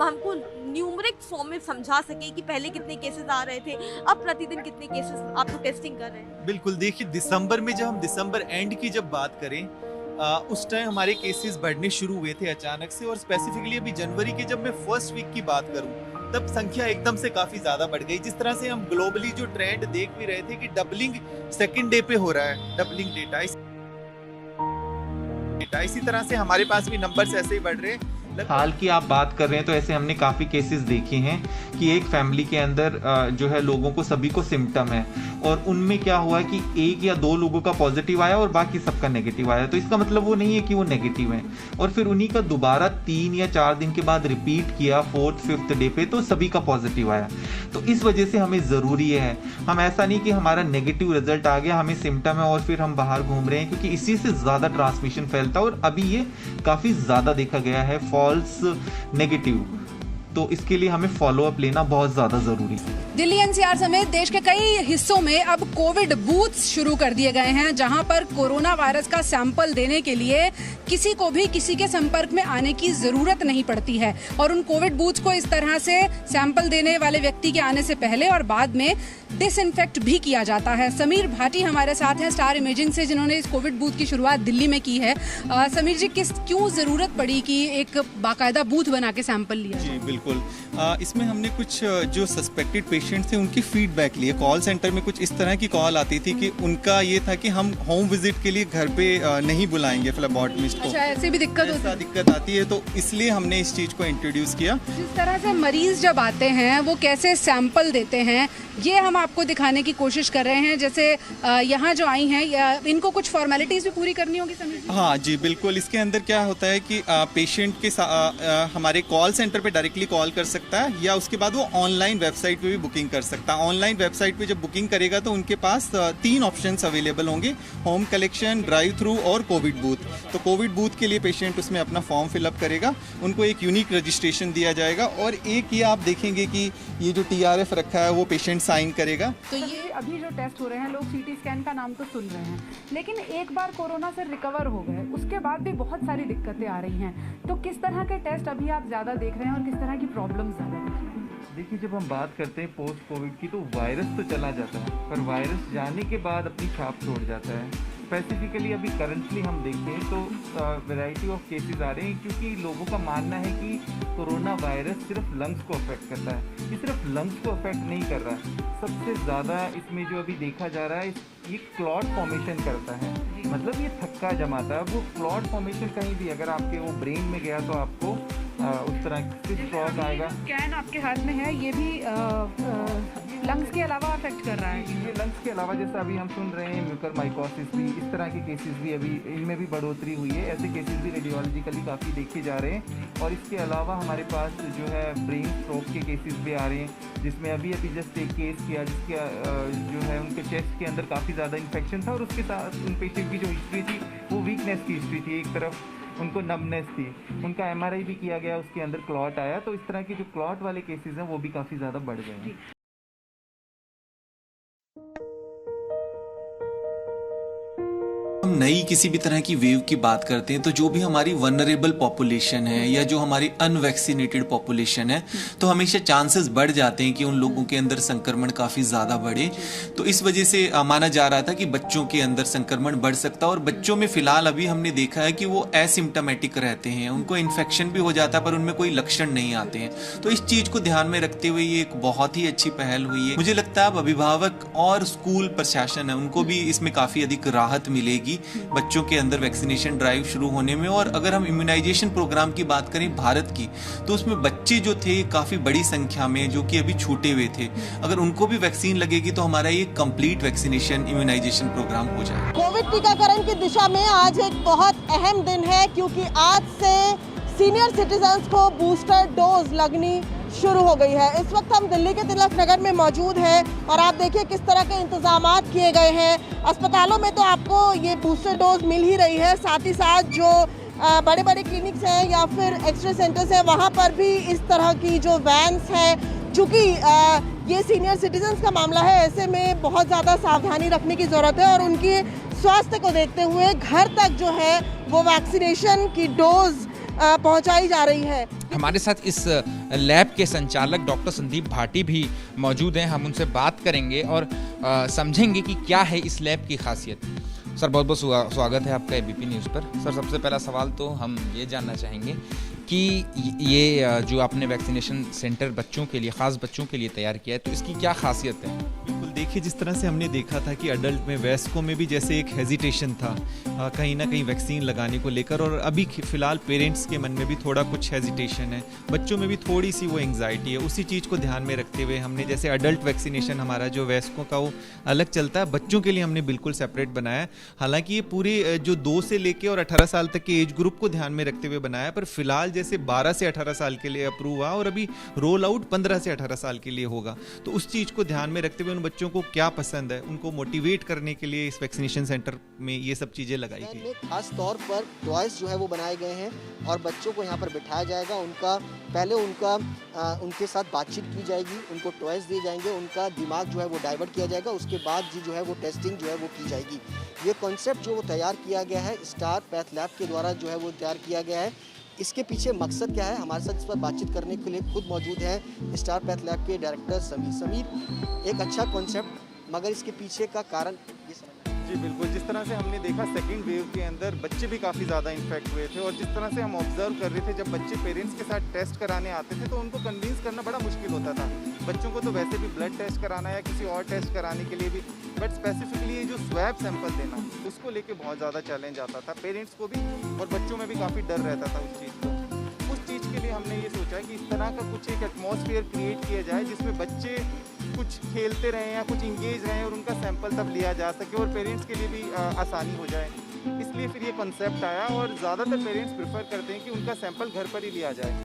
हमको numeric form में समझा सके कि पहले कितने केसेस आ रहे थे, अब प्रतिदिन कितने केसेस आप लोग टेस्टिंग कर रहे हैं? बिल्कुल, देखिए दिसंबर में जब हम दिसंबर एंड की जब बात करें उस टाइम हमारे केसेस बढ़ने शुरू हुए थे अचानक से, और स्पेसिफिकली अभी जनवरी के जब मैं फर्स्ट वीक की बात करूं तब संख्या एकदम से काफी ज्यादा बढ़ गई। जिस तरह से हम ग्लोबली जो ट्रेंड देख भी रहे थे कि डबलिंग सेकंड डे पे हो रहा है, डबलिंग डेटा, इसी तरह से हमारे पास भी नंबर्स ऐसे ही बढ़ रहे हैं। हाल की आप बात कर रहे हैं तो ऐसे हमने काफ़ी केसेस देखे हैं कि एक फैमिली के अंदर जो है लोगों को सभी को सिम्टम है, और उनमें क्या हुआ कि 1 या 2 लोगों का पॉजिटिव आया और बाकी सबका नेगेटिव आया। तो इसका मतलब वो नहीं है कि वो नेगेटिव है, और फिर उन्हीं का दोबारा 3 या 4 दिन के बाद रिपीट किया 4th 5th डे पे, तो सभी का पॉजिटिव आया। तो इस वजह से हमें ज़रूरी है, हम ऐसा नहीं कि हमारा नेगेटिव रिजल्ट आ गया, हमें सिम्टम है और फिर हम बाहर घूम रहे हैं, क्योंकि इसी से ज़्यादा ट्रांसमिशन फैलता है और अभी ये काफ़ी ज़्यादा देखा गया है फॉल्स नेगेटिव। तो इसके लिए हमें फॉलो अप लेना बहुत ज़्यादा ज़रूरी है। दिल्ली एनसीआर समेत देश के कई हिस्सों में अब कोविड बूथ्स शुरू कर दिए गए हैं, जहां पर कोरोना वायरस का सैंपल देने के लिए किसी को भी किसी के संपर्क में आने की जरूरत नहीं पड़ती है, और उन कोविड बूथ्स को इस तरह से सैंपल देने वाले व्यक्ति के आने से पहले और बाद में डिसइंफेक्ट भी किया जाता है। समीर भाटी हमारे साथ हैं स्टार इमेजिंग से, जिन्होंने इस कोविड बूथ की शुरुआत दिल्ली में की है। समीर जी, क्यों जरूरत पड़ी कि एक बाकायदा बूथ बना के सैंपल लिया? जी बिल्कुल, इसमें हमने कुछ जो सस्पेक्टेड पेशेंट थे उनकी फीडबैक लिए। कॉल सेंटर में कुछ इस तरह की कॉल आती थी कि उनका ये था कि हम होम विजिट के लिए घर पे नहीं बुलाएंगे फ्लेबॉटमिस्ट को। अच्छा, ऐसे भी दिक्कत आती है, तो इसलिए हमने इस चीज को इंट्रोड्यूस किया। जिस तरह से मरीज जब आते हैं वो कैसे सैंपल देते हैं, ये हम आपको दिखाने की कोशिश कर रहे हैं। जैसे यहाँ जो आई हैं, इनको कुछ फॉर्मेलिटीज भी पूरी करनी होगी समीर जी? हाँ जी बिल्कुल, इसके अंदर क्या होता है कि पेशेंट के हमारे कॉल सेंटर पे डायरेक्टली कॉल कर सकता है, या उसके बाद वो ऑनलाइन वेबसाइट पे भी बुकिंग कर सकता है। ऑनलाइन वेबसाइट पे जब बुकिंग करेगा तो उनके पास 3 ऑप्शंस अवेलेबल होंगे: होम कलेक्शन, ड्राइव थ्रू और कोविड बूथ। तो कोविड बूथ के लिए पेशेंट उसमें अपना फॉर्म फिलअप करेगा, उनको एक यूनिक रजिस्ट्रेशन दिया जाएगा, और एक ये आप देखेंगे कि ये जो TRF रखा है वो पेशेंट साइन करेगा। तो ये अभी जो टेस्ट हो रहे हैं, लोग CT स्कैन का नाम तो सुन रहे हैं, लेकिन एक बार कोरोना से रिकवर हो गए उसके बाद भी बहुत सारी दिक्कतें आ रही हैं। तो किस तरह के टेस्ट अभी आप ज़्यादा देख रहे हैं और किस तरह की प्रॉब्लम ज़्यादा देख रहे हैं? देखिए, जब हम बात करते हैं पोस्ट कोविड की, तो वायरस तो चला जाता है, पर वायरस जाने के बाद अपनी छाप छोड़ जाता है। स्पेसिफिकली अभी करंटली हम देखें तो वैरायटी ऑफ केसेस आ रहे हैं, क्योंकि लोगों का मानना है कि कोरोना वायरस सिर्फ लंग्स को अफेक्ट करता है। ये सिर्फ लंग्स को अफेक्ट नहीं कर रहा है, सबसे ज़्यादा इसमें जो अभी देखा जा रहा है, ये क्लॉट फॉर्मेशन करता है, मतलब ये थक्का जमाता है। वो क्लॉट फॉर्मेशन कहीं भी अगर आपके वो ब्रेन में गया तो आपको उस तरह से स्ट्रोक आएगा। स्कैन आपके हाथ में है, ये भी लंग्स के अलावा अफेक्ट कर रहा है। ये लंग्स के अलावा जैसे अभी हम सुन रहे हैं म्यूकरमाइकोसिस भी, इस तरह के केसेस भी अभी इनमें भी बढ़ोतरी हुई है। ऐसे केसेस भी रेडियोलॉजिकली काफ़ी देखे जा रहे हैं, और इसके अलावा हमारे पास जो है ब्रेन स्ट्रोक के केसेस भी आ रहे हैं, जिसमें अभी जस्ट एक केस किया जिसके जो है उनके चेस्ट के अंदर काफ़ी ज़्यादा इन्फेक्शन था, और उसके साथ उन पेशेंट की जो हिस्ट्री थी वो वीकनेस की हिस्ट्री थी, एक तरफ उनको नमनेस थी। उनका MRI भी किया गया, उसके अंदर क्लॉट आया। तो इस तरह के जो क्लॉट वाले केसेस हैं वो भी काफ़ी ज़्यादा बढ़ गए हैं। हम नई किसी भी तरह की वेव की बात करते हैं तो जो भी हमारी वनरेबल पॉपुलेशन है या जो हमारी अनवैक्सीनेटेड पॉपुलेशन है, तो हमेशा चांसेस बढ़ जाते हैं कि उन लोगों के अंदर संक्रमण काफ़ी ज़्यादा बढ़े। तो इस वजह से माना जा रहा था कि बच्चों के अंदर संक्रमण बढ़ सकता है, और बच्चों में फिलहाल अभी हमने देखा है कि वो एसिम्टोमेटिक रहते हैं, उनको इन्फेक्शन भी हो जाता है पर उनमें कोई लक्षण नहीं आते हैं। तो इस चीज़ को ध्यान में रखते हुए ये एक बहुत ही अच्छी पहल हुई है। मुझे लगता है अब अभिभावक और स्कूल प्रशासन है उनको भी इसमें काफ़ी अधिक राहत मिलेगी बच्चों के अंदर वैक्सीनेशन ड्राइव शुरू होने में। और अगर हम इम्यूनाइजेशन प्रोग्राम की बात करें भारत की, तो उसमें बच्चे जो थे काफ़ी बड़ी संख्या में जो कि अभी छूटे हुए थे, अगर उनको भी वैक्सीन लगेगी तो हमारा ये कंप्लीट वैक्सीनेशन इम्यूनाइजेशन प्रोग्राम हो जाएगा। कोविड टीकाकरण की दिशा में आज एक बहुत अहम दिन है, क्योंकि आज से सीनियर सिटीजन्स को बूस्टर डोज लगनी शुरू हो गई है। इस वक्त हम दिल्ली के तिलक नगर में मौजूद हैं, और आप देखिए किस तरह के इंतजामात किए गए हैं। अस्पतालों में तो आपको ये बूस्टर डोज मिल ही रही है, साथ ही साथ जो बड़े बड़े क्लिनिक्स हैं या फिर एक्सरे सेंटर्स हैं, वहाँ पर भी इस तरह की जो वैन्स हैं, चूँकि ये सीनियर सिटीजन्स का मामला है, ऐसे में बहुत ज़्यादा सावधानी रखने की ज़रूरत है, और उनकी स्वास्थ्य को देखते हुए घर तक जो है वो वैक्सीनेशन की डोज पहुंचाई जा रही है। हमारे साथ इस लैब के संचालक डॉक्टर संदीप भाटी भी मौजूद हैं। हम उनसे बात करेंगे और समझेंगे कि क्या है इस लैब की खासियत। सर बहुत बहुत स्वागत है आपका एबीपी न्यूज़ पर। सर सबसे पहला सवाल तो हम ये जानना चाहेंगे कि ये जो आपने वैक्सीनेशन सेंटर बच्चों के लिए, ख़ास बच्चों के लिए तैयार किया है, तो इसकी क्या खासियत है? बिल्कुल, देखिए जिस तरह से हमने देखा था कि अडल्ट में, वयस्कों में भी जैसे एक हेजिटेशन था कहीं ना कहीं वैक्सीन लगाने को लेकर, और अभी फ़िलहाल पेरेंट्स के मन में भी थोड़ा कुछ हेजिटेशन है, बच्चों में भी थोड़ी सी वो एंग्जाइटी है। उसी चीज़ को ध्यान में रखते हुए हमने जैसे अडल्ट वैक्सीनेशन हमारा जो वयस्कों का वो अलग चलता है, बच्चों के लिए हमने बिल्कुल सेपरेट बनाया है। हालांकि ये पूरे जो 2 से लेके और 18 साल तक के एज ग्रुप को ध्यान में रखते हुए बनाया, पर फिलहाल जैसे 12 से 18 साल के लिए अप्रूव हुआ और अभी रोल आउट 15 से 18 साल के लिए होगा। तो उस चीज़ को ध्यान में रखते हुए उन बच्चों को क्या पसंद है, उनको मोटिवेट करने के लिए इस वैक्सीनेशन सेंटर में ये सब चीज़ें लगाई गई। खास तौर पर टॉयज जो है वो बनाए गए हैं और बच्चों को यहाँ पर बिठाया जाएगा। उनके साथ बातचीत की जाएगी, उनको टॉयज दिए जाएंगे, उनका दिमाग जो है वो डाइवर्ट किया जाएगा, उसके बाद जो है वो टेस्टिंग जो है वो की जाएगी। ये कॉन्सेप्ट जो वो तैयार किया गया है स्टार पैथ लैब के द्वारा जो है वो तैयार किया गया है। इसके पीछे मकसद क्या है, हमारे साथ इस पर बातचीत करने के लिए खुद मौजूद हैं स्टार पैथ लैब के डायरेक्टर समीर। एक अच्छा कॉन्सेप्ट, मगर इसके पीछे का कारण ये समझना। जी बिल्कुल, जिस तरह से हमने देखा सेकंड वेव के अंदर बच्चे भी काफ़ी ज़्यादा इन्फेक्ट हुए थे, और जिस तरह से हम ऑब्जर्व कर रहे थे जब बच्चे पेरेंट्स के साथ टेस्ट कराने आते थे तो उनको कन्विंस करना बड़ा मुश्किल होता था। बच्चों को तो वैसे भी ब्लड टेस्ट कराना या किसी और टेस्ट कराने के लिए भी, बट स्पेसिफिकली ये जो स्वैब सैंपल देना उसको लेके बहुत ज़्यादा चैलेंज आता था पेरेंट्स को भी, और बच्चों में भी काफ़ी डर रहता था उस चीज़ को। उस चीज़ के लिए हमने ये सोचा कि इस तरह का कुछ एक एटमॉस्फेयर क्रिएट किया जाए जिसमें बच्चे कुछ खेलते रहें या कुछ इंगेज रहें और उनका सैंपल तब लिया जा सके और पेरेंट्स के लिए भी आसानी हो जाए। इसलिए फिर ये कॉन्सेप्ट आया, और ज़्यादातर पेरेंट्स प्रेफर करते हैं कि उनका सैंपल घर पर ही लिया जाए।